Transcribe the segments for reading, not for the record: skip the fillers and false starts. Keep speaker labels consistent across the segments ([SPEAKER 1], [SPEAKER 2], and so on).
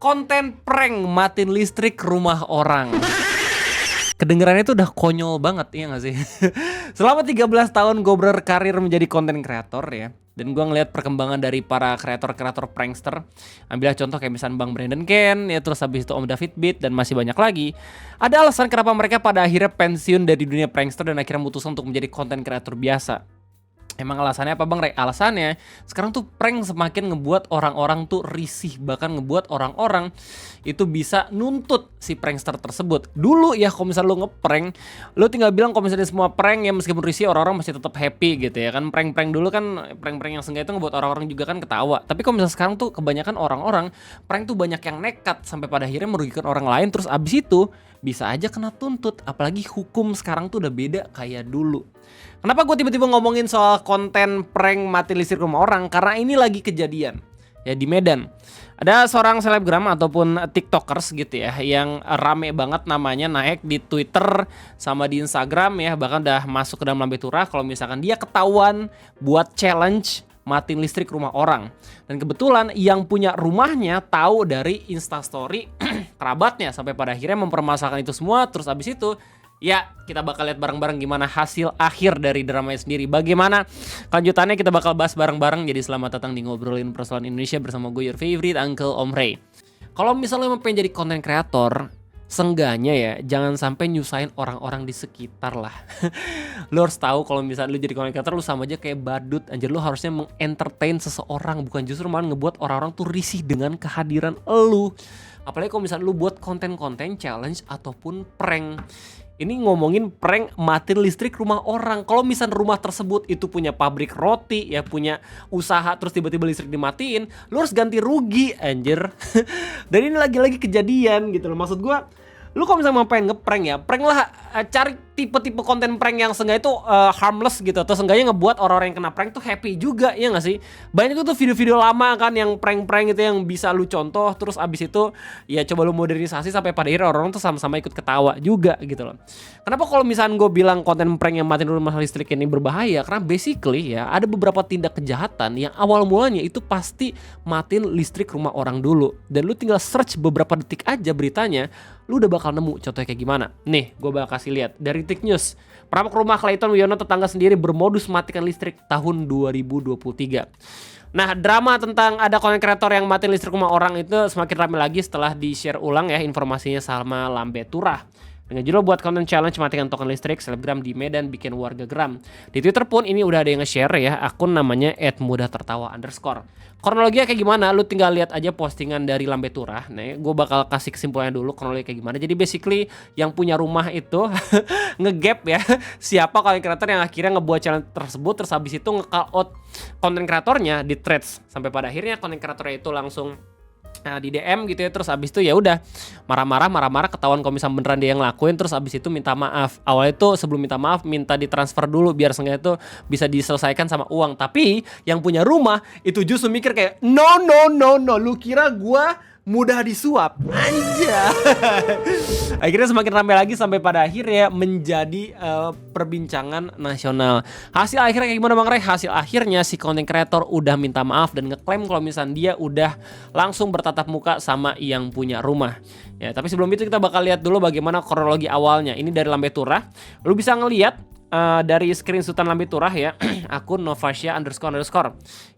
[SPEAKER 1] konten prank matiin listrik rumah orang. Kedengerannya itu udah konyol banget, iya gak sih? Selama 13 tahun gue berkarir menjadi konten kreator ya, dan gue ngeliat perkembangan dari para kreator-kreator prankster. Ambillah contoh kayak misalnya Bang Brandon Ken, ya terus habis itu Om David Beat, dan masih banyak lagi. Ada alasan kenapa mereka pada akhirnya pensiun dari dunia prankster dan akhirnya memutuskan untuk menjadi konten kreator biasa. Emang alasannya apa Bang Rey? Alasannya sekarang tuh prank semakin ngebuat orang-orang tuh risih. Bahkan ngebuat orang-orang itu bisa nuntut si prankster tersebut. Dulu ya kalau misalnya lu ngeprank, lu tinggal bilang kalau misalnya semua prank ya meskipun risih orang-orang masih tetap happy gitu ya kan. Prank-prank dulu kan, prank-prank yang seenggaknya itu ngebuat orang-orang juga kan ketawa. Tapi kalau misalnya sekarang tuh kebanyakan orang-orang prank tuh banyak yang nekat sampai pada akhirnya merugikan orang lain. Terus abis itu bisa aja kena tuntut. Apalagi hukum sekarang tuh udah beda kayak dulu. Kenapa gue tiba-tiba ngomongin soal konten prank mati listrik rumah orang? Karena ini lagi kejadian ya di Medan. Ada seorang selebgram ataupun tiktokers gitu ya yang rame banget namanya, naik di Twitter sama di Instagram ya, bahkan udah masuk ke dalam lambe turah kalau misalkan dia ketahuan buat challenge matiin listrik rumah orang. Dan kebetulan yang punya rumahnya tahu dari Instastory kerabatnya sampai pada akhirnya mempermasalahkan itu semua. Terus abis itu ya kita bakal lihat bareng-bareng gimana hasil akhir dari dramanya sendiri. Bagaimana kelanjutannya kita bakal bahas bareng-bareng. Jadi selamat datang di Ngobrolin Persoalan Indonesia bersama gue, your favorite Uncle Om Ray. Kalau misalnya mau pengen jadi konten kreator, seenggaknya ya jangan sampai nyusahin orang-orang di sekitar lah. Lu harus tahu kalau misalnya lu jadi konten kreator, lu sama aja kayak badut. Anjir, lu harusnya mengentertain seseorang, bukan justru malah ngebuat orang-orang tuh risih dengan kehadiran lu. Apalagi kalau misalnya lu buat konten-konten challenge ataupun prank. Ini ngomongin prank matiin listrik rumah orang. Kalau misalnya rumah tersebut itu punya pabrik roti, ya punya usaha, terus tiba-tiba listrik dimatiin, lu harus ganti rugi, anjir. Dan ini lagi-lagi kejadian gitu loh. Maksud gua, lu kalau misalnya mau pengen ngeprank ya, prank lah, cari tipe-tipe konten prank yang seenggaknya itu harmless gitu, atau seenggaknya ngebuat orang-orang yang kena prank tuh happy juga, ya nggak sih? Banyak tuh video-video lama kan yang prank-prank itu yang bisa lu contoh, terus abis itu ya coba lu modernisasi sampai pada akhirnya orang-orang tuh sama-sama ikut ketawa juga gitu loh. Kenapa kalau misalnya gue bilang konten prank yang matiin rumah listrik ini berbahaya? Karena basically ya ada beberapa tindak kejahatan yang awal mulanya itu pasti matiin listrik rumah orang dulu. Dan lu tinggal search beberapa detik aja beritanya, lu udah bakal nemu contohnya kayak gimana. Nih, gue bakal kasih lihat dari Tik News. Perampok rumah Clayton Wiono tetangga sendiri bermodus matikan listrik tahun 2023. Nah, drama tentang ada konten kreator yang matiin listrik rumah orang itu semakin ramai lagi setelah di-share ulang ya informasinya sama lambe turah. Dengan judul buat konten challenge matikan token listrik, selebgram di Medan bikin warga geram. Di Twitter pun ini udah ada yang nge-share ya, akun namanya @mudahtertawa_. Kronologinya kayak gimana? Lu tinggal lihat aja postingan dari lambe turah. Nah, gue bakal kasih kesimpulannya dulu kronologi kayak gimana. Jadi basically yang punya rumah itu ngegap ya siapa konten kreator yang akhirnya ngebuat challenge tersebut, terus habis itu nge-call out konten kreatornya di threads. Sampai pada akhirnya konten kreatornya itu langsung di DM gitu ya, terus abis itu ya udah marah-marah ketahuan kalau misalnya beneran dia yang ngelakuin, terus abis itu minta maaf. Awalnya itu sebelum minta maaf minta ditransfer dulu biar seenggaknya itu bisa diselesaikan sama uang. Tapi yang punya rumah itu justru mikir kayak no, lu kira gua mudah disuap aja. Akhirnya semakin ramai lagi sampai pada akhirnya menjadi perbincangan nasional. Hasil akhirnya kayak gimana Bang Rey? Hasil akhirnya si konten kreator udah minta maaf dan ngeklaim kalau misalnya dia udah langsung bertatap muka sama yang punya rumah. Ya, tapi sebelum itu kita bakal lihat dulu bagaimana kronologi awalnya. Ini dari lambe turah. Lu bisa ngelihat dari screenshotan lambe turah ya, akun Novasya __.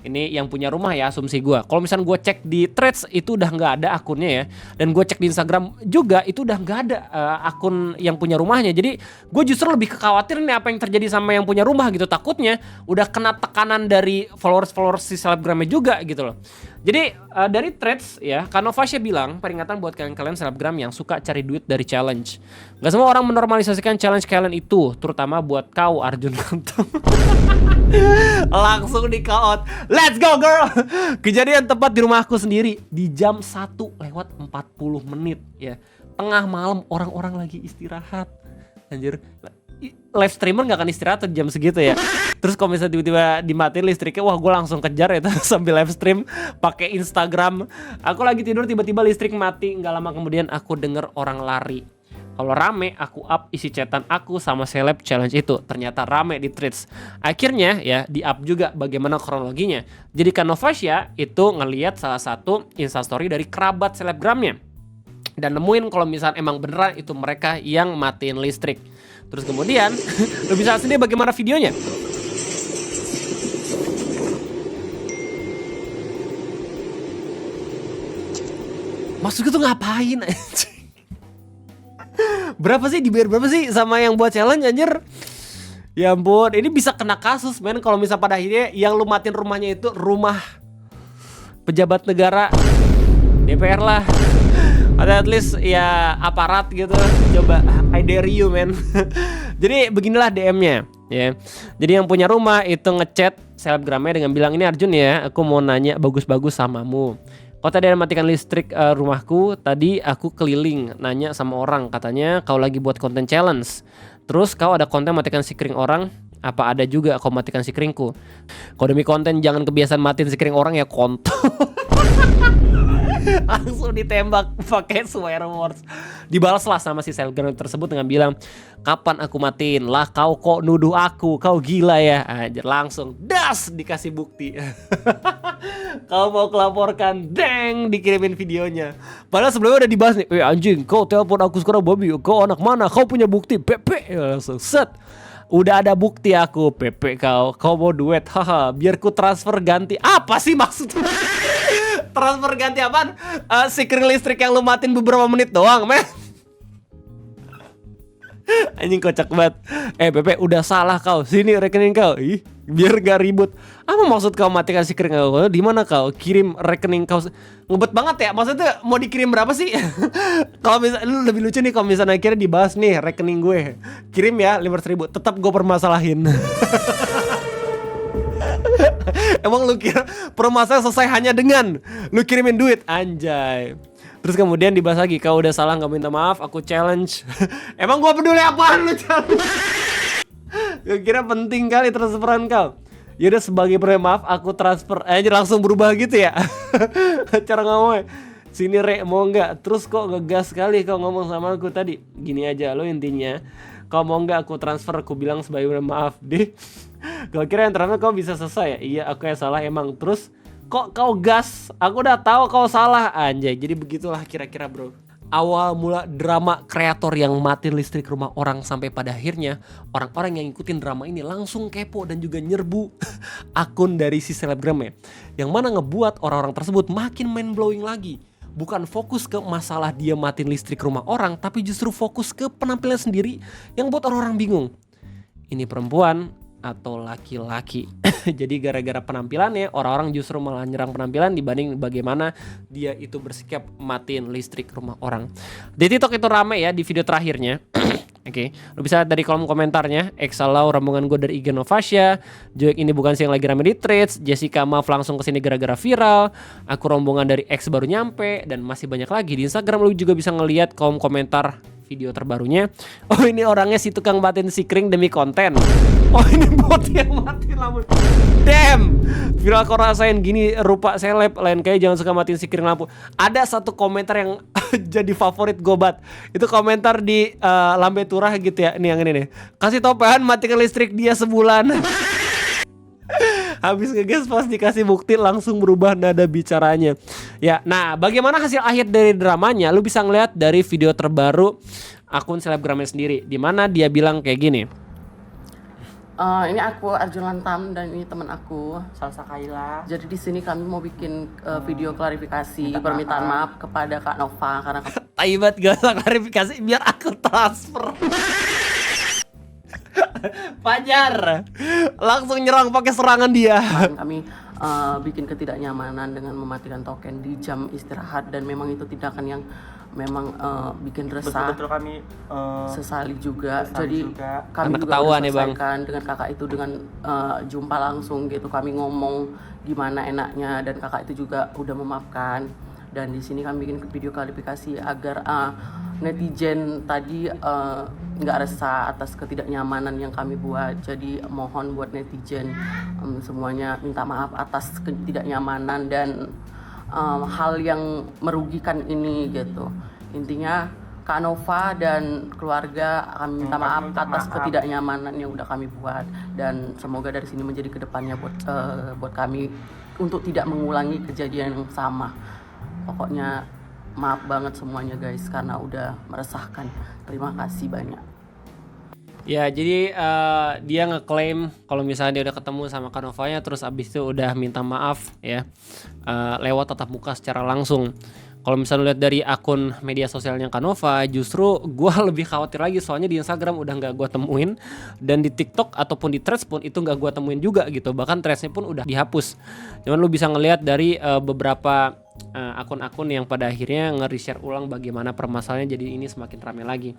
[SPEAKER 1] Ini yang punya rumah ya, asumsi gue. Kalau misalnya gue cek di threads itu udah nggak ada akunnya ya, dan gue cek di Instagram juga itu udah nggak ada akun yang punya rumahnya. Jadi gue justru lebih khawatir nih apa yang terjadi sama yang punya rumah gitu. Takutnya udah kena tekanan dari followers si selebgramnya juga gitu loh. Jadi dari threads ya, Kak Novasya bilang peringatan buat kalian selebgram yang suka cari duit dari challenge. Gak semua orang menormalisasikan challenge kalian itu, terutama buat kau Arjun Ganteng. Langsung di call out. Let's go girl. Kejadian tepat di rumahku sendiri di jam 1:40 ya. Tengah malam orang-orang lagi istirahat. Anjir. Live streamer gak akan istirahat jam segitu ya. Terus kalau misalnya tiba-tiba dimatiin listriknya, wah gue langsung kejar ya sambil live stream pakai Instagram. Aku lagi tidur tiba-tiba listrik mati. Gak lama kemudian aku denger orang lari. Kalau rame, aku up isi chatan aku sama seleb challenge itu. Ternyata rame di threads. Akhirnya ya di up juga bagaimana kronologinya. Jadi Kak Novasya itu ngelihat salah satu instastory dari kerabat selebgramnya. Dan nemuin kalau misalnya emang beneran itu mereka yang matiin listrik. Terus kemudian, lu bisa sendiri bagaimana videonya. Maksudnya tuh ngapain anjing? Berapa sih, dibayar berapa sih sama yang buat challenge anjir? Ya ampun, ini bisa kena kasus men kalau misal pada akhirnya yang lu matiin rumahnya itu rumah pejabat negara, DPR lah. Atau at least ya aparat gitu. Coba, I dare you men. Jadi beginilah DM-nya ya. Jadi yang punya rumah itu ngechat selebgramnya dengan bilang, ini Arjun ya, aku mau nanya bagus-bagus samamu. Kau tadi ada matikan listrik rumahku, tadi aku keliling nanya sama orang, katanya kau lagi buat konten challenge. Terus kau ada konten matikan sikring orang, apa ada juga kau matikan sikringku? Kau demi konten jangan kebiasaan matiin sikring orang ya kontol. Langsung ditembak pakai swear words. Dibalaslah sama si selebgram tersebut dengan bilang, kapan aku matiin lah, kau kok nuduh aku, kau gila ya. Anjir, langsung das dikasih bukti. Kau mau kelaporkan, deng, dikirimin videonya. Padahal sebelumnya udah dibahas nih, anjing kau telepon aku sekarang babi, kau anak mana, kau punya bukti, PP. Langsung set, udah ada bukti aku, PP kau mau duet, haha, biar ku transfer ganti. Apa sih maksudnya? Transfer ganti apaan? Sikring listrik yang lu matiin beberapa menit doang, men. Anjing kocak banget. Pepe udah salah kau. Sini rekening kau. Ih, biar gak ribut. Apa maksud kau matikan sikring kau? Di mana kau? Kirim rekening kau. Ngebet banget ya. Maksudnya mau dikirim berapa sih? Kalau misalnya lebih lucu nih kalau misalnya akhirnya dibahas nih rekening gue. Kirim ya 500.000. Tetap gue permasalahin. Emang lu kira permasalahan selesai hanya dengan lu kirimin duit? Anjay. Terus kemudian dibahas lagi, kau udah salah gak minta maaf, aku challenge. Emang gua peduli apaan lu challenge? Gue kira penting kali transferan kau. Yaudah sebagai maaf aku transfer. Anjir, langsung berubah gitu ya. Cara ngomongnya. Sini Re, mau gak? Terus kok ngegas sekali kau ngomong sama aku tadi. Gini aja lo intinya, kau mau gak aku transfer, aku bilang sebagai maaf deh. Gue kira yang terakhir kau bisa selesai ya. Iya aku yang salah emang. Terus kok kau gas? Aku udah tahu kau salah. Anjay, jadi begitulah kira-kira bro. Awal mula drama kreator yang mati listrik rumah orang, sampai pada akhirnya orang-orang yang ngikutin drama ini langsung kepo dan juga nyerbu akun dari si selebgramnya, yang mana ngebuat orang-orang tersebut makin mind blowing lagi. Bukan fokus ke masalah dia matiin listrik rumah orang, tapi justru fokus ke penampilan sendiri yang buat orang-orang bingung. Ini perempuan atau laki-laki. Jadi gara-gara penampilannya orang-orang justru malah nyerang penampilan dibanding bagaimana dia itu bersikap matiin listrik rumah orang. Di TikTok itu rame ya di video terakhirnya. Oke, lo bisa lihat dari kolom komentarnya. Exalau rombongan gue dari IG Novasya. Joek ini bukan sih yang lagi rame di threads. Jessica maaf langsung kesini gara-gara viral. Aku rombongan dari X baru nyampe. Dan masih banyak lagi. Di Instagram lo juga bisa ngelihat kolom komentar video terbarunya. Oh ini orangnya si tukang matiin sikring demi konten. Oh ini bot yang matiin lampu. Damn, viral kok rasain gini rupa seleb. Lain kayak jangan suka matiin sikring lampu. Ada satu komentar yang jadi favorit gobat. Itu komentar di Lambe Turah gitu ya. Ini yang ini nih. Kasih topehan matikan listrik dia sebulan. Habis ngegas pas dikasih bukti langsung berubah nada bicaranya. Ya, nah bagaimana hasil akhir dari dramanya? Lu bisa ngeliat dari video terbaru akun selebgramnya sendiri, di mana dia bilang kayak gini.
[SPEAKER 2] Ini aku Arjun Lantam dan ini teman aku
[SPEAKER 3] Salsa Kaila.
[SPEAKER 2] Jadi di sini kami mau bikin video klarifikasi permintaan maaf kepada Kak Nova karena
[SPEAKER 1] Taibat gak usah klarifikasi biar aku transfer. Fajar langsung nyerang pakai serangan dia.
[SPEAKER 2] Kami bikin ketidaknyamanan dengan mematikan token di jam istirahat dan memang itu tindakan yang memang bikin resah.
[SPEAKER 3] Betul-betul kami
[SPEAKER 2] sesali juga. Jadi kami
[SPEAKER 1] karena
[SPEAKER 2] juga
[SPEAKER 1] ketahuan ya bang
[SPEAKER 2] dengan kakak itu dengan jumpa langsung gitu. Kami ngomong gimana enaknya dan kakak itu juga udah memaafkan. Dan di sini kami bikin video klarifikasi agar netizen tadi nggak resah atas ketidaknyamanan yang kami buat. Jadi mohon buat netizen semuanya minta maaf atas ketidaknyamanan dan hal yang merugikan ini gitu. Intinya Kak Nova dan keluarga, kami minta maaf atas ketidaknyamanan yang udah kami buat, dan semoga dari sini menjadi kedepannya buat kami untuk tidak mengulangi kejadian yang sama. Pokoknya maaf banget semuanya guys karena udah meresahkan. Terima kasih banyak.
[SPEAKER 1] Ya, jadi dia ngeklaim kalau misalnya dia udah ketemu sama Kak Novanya, terus abis itu udah minta maaf ya, lewat tatap muka secara langsung. Kalau misalnya lihat dari akun media sosialnya Kak Nova, justru gue lebih khawatir lagi, soalnya di Instagram udah nggak gue temuin, dan di TikTok ataupun di Threads pun itu nggak gue temuin juga gitu. Bahkan Threadsnya pun udah dihapus. Cuman lu bisa ngelihat dari beberapa akun-akun yang pada akhirnya nge-reshare ulang bagaimana permasalahannya, jadi ini semakin ramai lagi.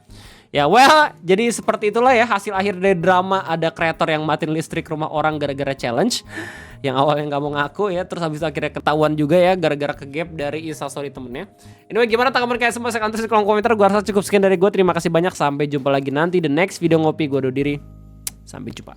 [SPEAKER 1] Ya well, jadi seperti itulah ya hasil akhir dari drama ada kreator yang matiin listrik rumah orang gara-gara challenge. Yang awalnya nggak mau ngaku ya, terus habis itu akhirnya ketahuan juga ya gara-gara kegap dari instastory temennya. Anyway, gimana tanggapan kalian semua? Silahkan tulis di kolom komentar. Gue rasa cukup sekian dari gue. Terima kasih banyak. Sampai jumpa lagi nanti the next video ngopi. Gue undur diri. Sampai jumpa.